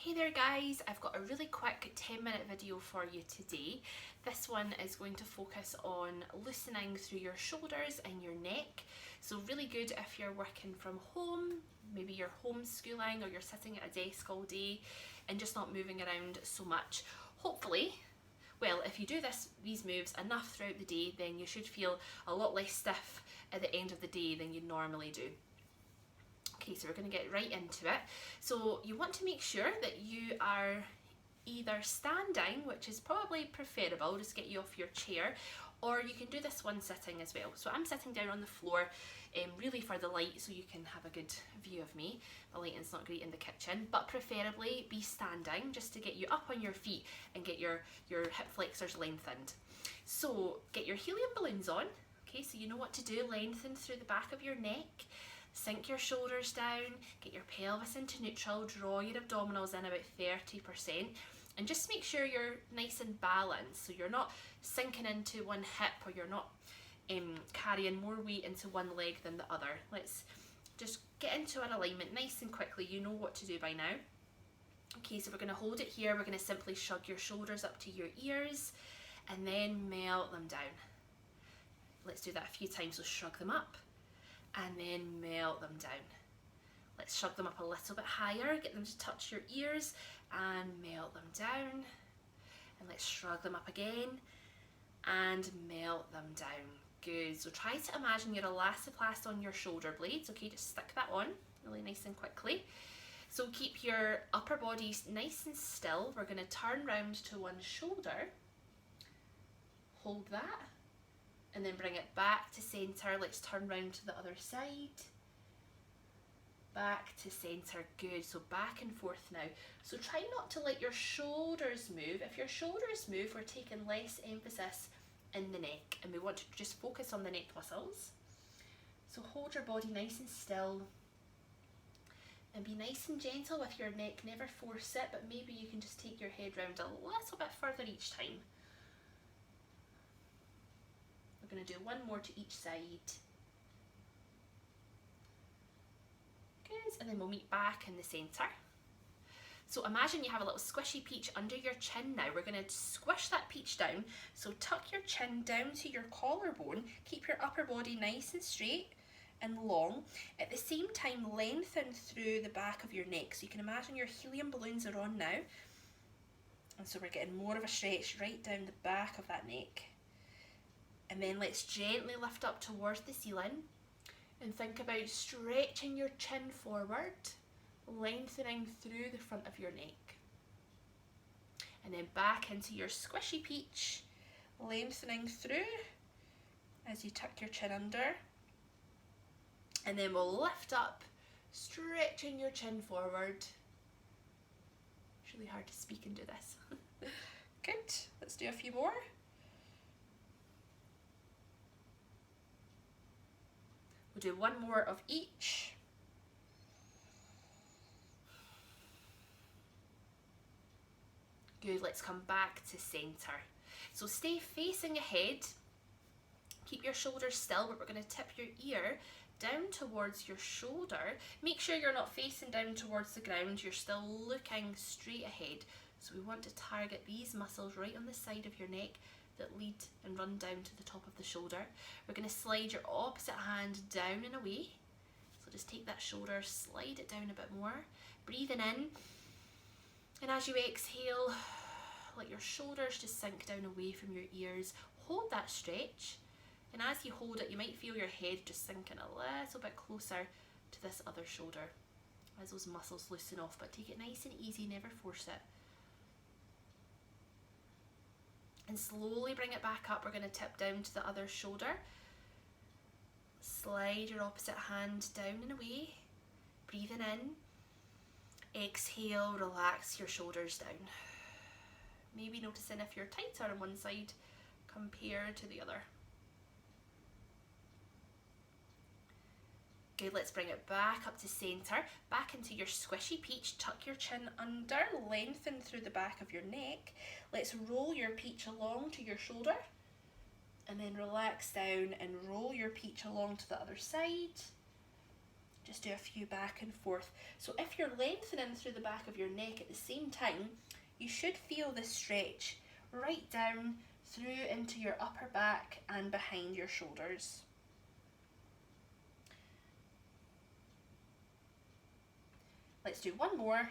Hey there guys, I've got a really quick 10-minute video for you today. This one is going to focus on loosening through your shoulders and your neck. So really good if you're working from home, maybe you're homeschooling or you're sitting at a desk all day and just not moving around so much. Hopefully, well, if you do these moves enough throughout the day, then you should feel a lot less stiff at the end of the day than you normally do. Okay, so we're going to get right into it. So you want to make sure that you are either standing, which is probably preferable, just get you off your chair, or you can do this one sitting as well. So I'm sitting down on the floor, really for the light, so you can have a good view of me. The lighting's not great in the kitchen, but preferably be standing just to get you up on your feet and get your hip flexors lengthened. So get your helium balloons on. Okay, so you know what to do. Lengthen through the back of your neck. Sink your shoulders down, get your pelvis into neutral, draw your abdominals in about 30%, and just make sure you're nice and balanced, so you're not sinking into one hip or you're not carrying more weight into one leg than the other. Let's just get into an alignment nice and quickly. You know what to do by now. Okay, so we're going to hold it here. We're going to simply shrug your shoulders up to your ears and then melt them down. Let's do that a few times, so shrug them up and then melt them down. Let's shrug them up a little bit higher, get them to touch your ears and melt them down. And let's shrug them up again and melt them down. Good, so try to imagine your elastoplast on your shoulder blades. Okay, just stick that on really nice and quickly. So keep your upper body nice and still. We're gonna turn round to one shoulder, hold that, and then bring it back to centre. Let's turn round to the other side. Back to centre, good. So back and forth now. So try not to let your shoulders move. If your shoulders move, we're taking less emphasis in the neck and we want to just focus on the neck muscles. So hold your body nice and still and be nice and gentle with your neck. Never force it, but maybe you can just take your head round a little bit further each time. We're going to do one more to each side. Good, and then we'll meet back in the centre. So imagine you have a little squishy peach under your chin now. We're going to squish that peach down. So tuck your chin down to your collarbone. Keep your upper body nice and straight and long. At the same time, lengthen through the back of your neck. So you can imagine your helium balloons are on now. And so we're getting more of a stretch right down the back of that neck. And then let's gently lift up towards the ceiling and think about stretching your chin forward, lengthening through the front of your neck. And then back into your squishy peach, lengthening through as you tuck your chin under. And then we'll lift up, stretching your chin forward. It's really hard to speak and do this. Good, let's do a few more. We'll do one more of each. Good, let's come back to centre. So stay facing ahead. Keep your shoulders still, but we're going to tip your ear down towards your shoulder. Make sure you're not facing down towards the ground. You're still looking straight ahead. So we want to target these muscles right on the side of your neck that lead and run down to the top of the shoulder. We're going to slide your opposite hand down and away. So just take that shoulder, slide it down a bit more. Breathing in. And as you exhale, let your shoulders just sink down away from your ears. Hold that stretch. And as you hold it, you might feel your head just sinking a little bit closer to this other shoulder as those muscles loosen off. But take it nice and easy, never force it. And slowly bring it back up. We're going to tip down to the other shoulder. Slide your opposite hand down and away. Breathing in. Exhale, relax your shoulders down. Maybe noticing if you're tighter on one side compared to the other. Good, let's bring it back up to centre. Back into your squishy peach. Tuck your chin under, lengthen through the back of your neck. Let's roll your peach along to your shoulder. And then relax down and roll your peach along to the other side. Just do a few back and forth. So if you're lengthening through the back of your neck at the same time, you should feel this stretch right down through into your upper back and behind your shoulders. Let's do one more.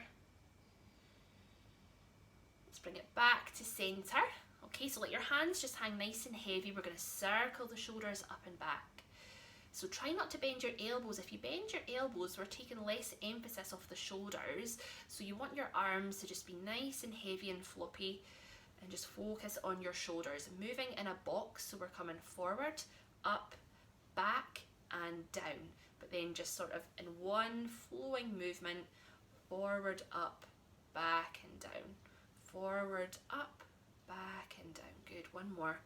Let's bring it back to center. Okay, so let your hands just hang nice and heavy. We're going to circle the shoulders up and back. So try not to bend your elbows. If you bend your elbows, we're taking less emphasis off the shoulders. So you want your arms to just be nice and heavy and floppy, and just focus on your shoulders. Moving in a box, so we're coming forward, up, back, and down. But then just sort of in one flowing movement, forward, up, back, and down. Forward, up, back, and down. Good, one more.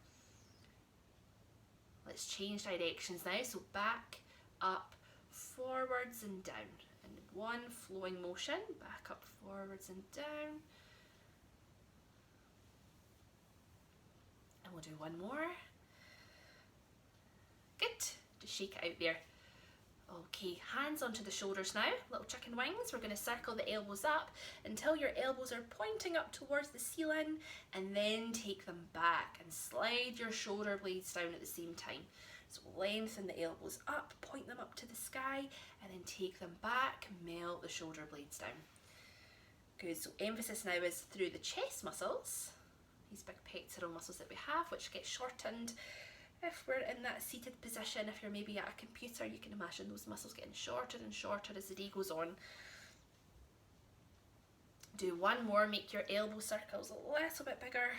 Let's change directions now. So back, up, forwards, and down. In one flowing motion, back, up, forwards, and down. And we'll do one more. Good, just shake it out there. Okay, hands onto the shoulders now, little chicken wings. We're going to circle the elbows up until your elbows are pointing up towards the ceiling, and then take them back and slide your shoulder blades down at the same time. So lengthen the elbows up, point them up to the sky, and then take them back, melt the shoulder blades down. Good, so emphasis now is through the chest muscles, these big pectoral muscles that we have, which get shortened if we're in that seated position. If you're maybe at a computer, you can imagine those muscles getting shorter and shorter as the day goes on. Do one more, make your elbow circles a little bit bigger.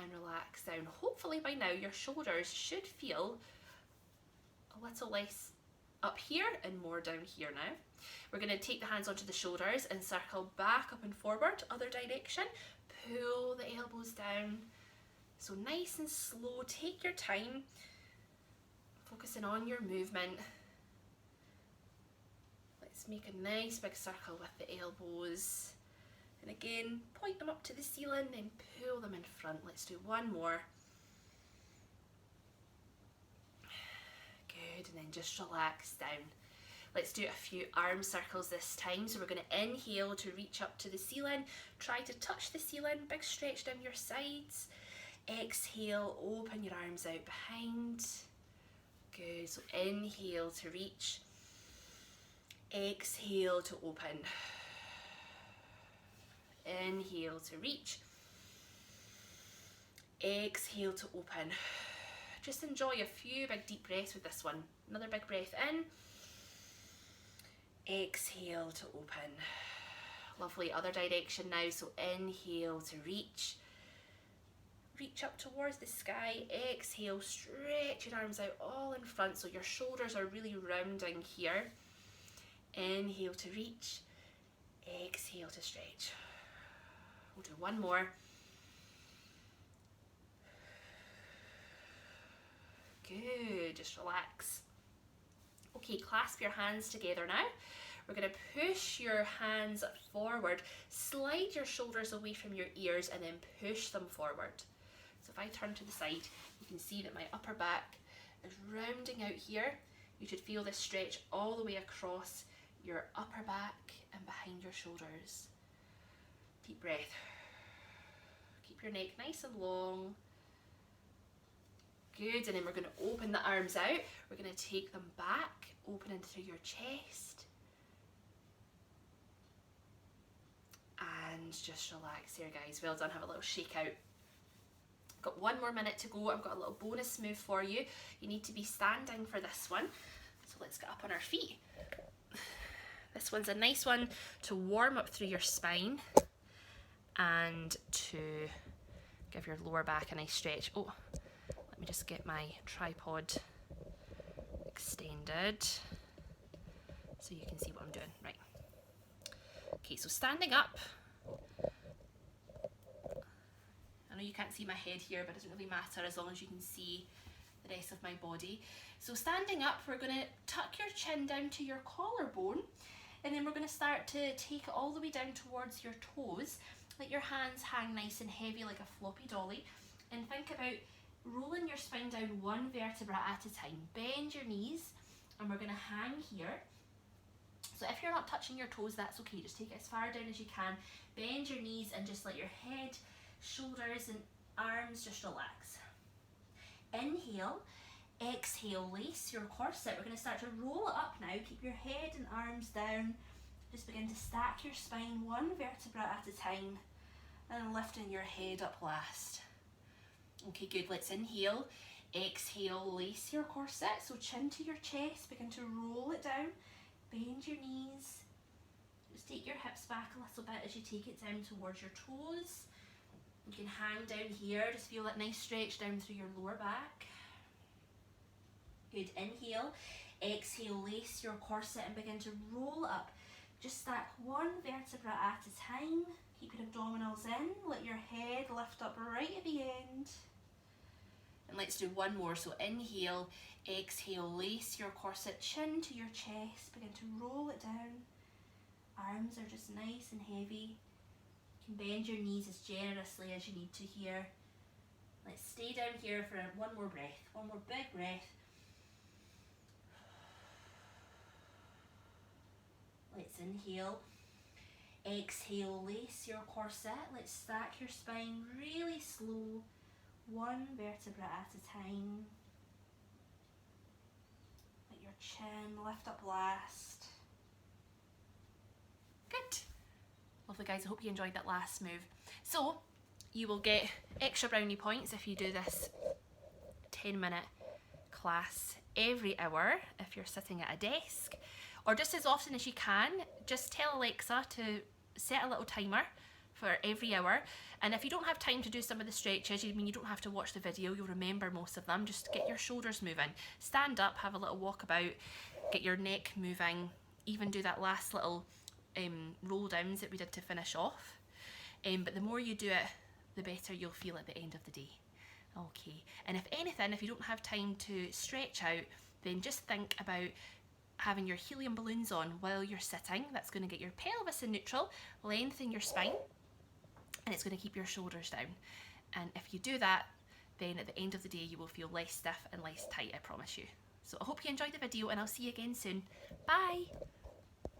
And relax down. Hopefully by now your shoulders should feel a little less up here and more down here now. We're going to take the hands onto the shoulders and circle back up and forward, other direction. Pull the elbows down. So nice and slow, take your time, focusing on your movement. Let's make a nice big circle with the elbows. And again, point them up to the ceiling and pull them in front. Let's do one more. Good, and then just relax down. Let's do a few arm circles this time. So we're going to inhale to reach up to the ceiling. Try to touch the ceiling, big stretch down your sides. Exhale, open your arms out behind. Good, so inhale to reach. Exhale to open. Inhale to reach. Exhale to open. Just enjoy a few big deep breaths with this one. Another big breath in. Exhale to open. Lovely, other direction now, so inhale to reach. Reach up towards the sky, exhale, stretch your arms out all in front so your shoulders are really rounding here. Inhale to reach, exhale to stretch. We'll do one more. Good, just relax. Okay, clasp your hands together now. We're going to push your hands forward, slide your shoulders away from your ears, and then push them forward. So if I turn to the side, you can see that my upper back is rounding out here. You should feel this stretch all the way across your upper back and behind your shoulders. Deep breath. Keep your neck nice and long. Good, and then we're going to open the arms out. We're going to take them back, opening through your chest. And just relax here, guys. Well done, have a little shake out. Got one more minute to go. I've got a little bonus move for you. You need to be standing for this one. So let's get up on our feet. This one's a nice one to warm up through your spine and to give your lower back a nice stretch. Oh, let me just get my tripod extended so you can see what I'm doing. Right. Okay, so standing up. I know you can't see my head here, but it doesn't really matter as long as you can see the rest of my body. So standing up, we're going to tuck your chin down to your collarbone, and then we're going to start to take it all the way down towards your toes. Let your hands hang nice and heavy like a floppy dolly, and think about rolling your spine down one vertebra at a time. Bend your knees and we're going to hang here. So if you're not touching your toes, that's okay. Just take it as far down as you can. Bend your knees and just let your head, shoulders and arms just relax. Inhale, exhale, lace your corset. We're going to start to roll it up now. Keep your head and arms down. Just begin to stack your spine one vertebra at a time and lifting your head up last. Okay, good. Let's inhale, exhale, lace your corset. So chin to your chest, begin to roll it down. Bend your knees. Just take your hips back a little bit as you take it down towards your toes. You can hang down here, just feel that nice stretch down through your lower back. Good, inhale, exhale, lace your corset and begin to roll up. Just stack one vertebra at a time. Keep your abdominals in, let your head lift up right at the end. And let's do one more. So inhale, exhale, lace your corset, chin to your chest, begin to roll it down. Arms are just nice and heavy. You can bend your knees as generously as you need to here. Let's stay down here for one more breath, one more big breath. Let's inhale, exhale, lace your corset. Let's stack your spine really slow, one vertebra at a time. Let your chin lift up last. Good. Lovely guys, I hope you enjoyed that last move. So you will get extra brownie points if you do this 10-minute class every hour if you're sitting at a desk, or just as often as you can. Just tell Alexa to set a little timer for every hour. And if you don't have time to do some of the stretches, you don't have to watch the video, you'll remember most of them. Just get your shoulders moving, stand up, have a little walk about, get your neck moving, even do that last little roll downs that we did to finish off. But the more you do it, the better you'll feel at the end of the day. Okay, and if anything, if you don't have time to stretch out, then just think about having your helium balloons on while you're sitting. That's going to get your pelvis in neutral, lengthen your spine, and it's going to keep your shoulders down. And if you do that, then at the end of the day you will feel less stiff and less tight, I promise you. So I hope you enjoyed the video, and I'll see you again soon. Bye!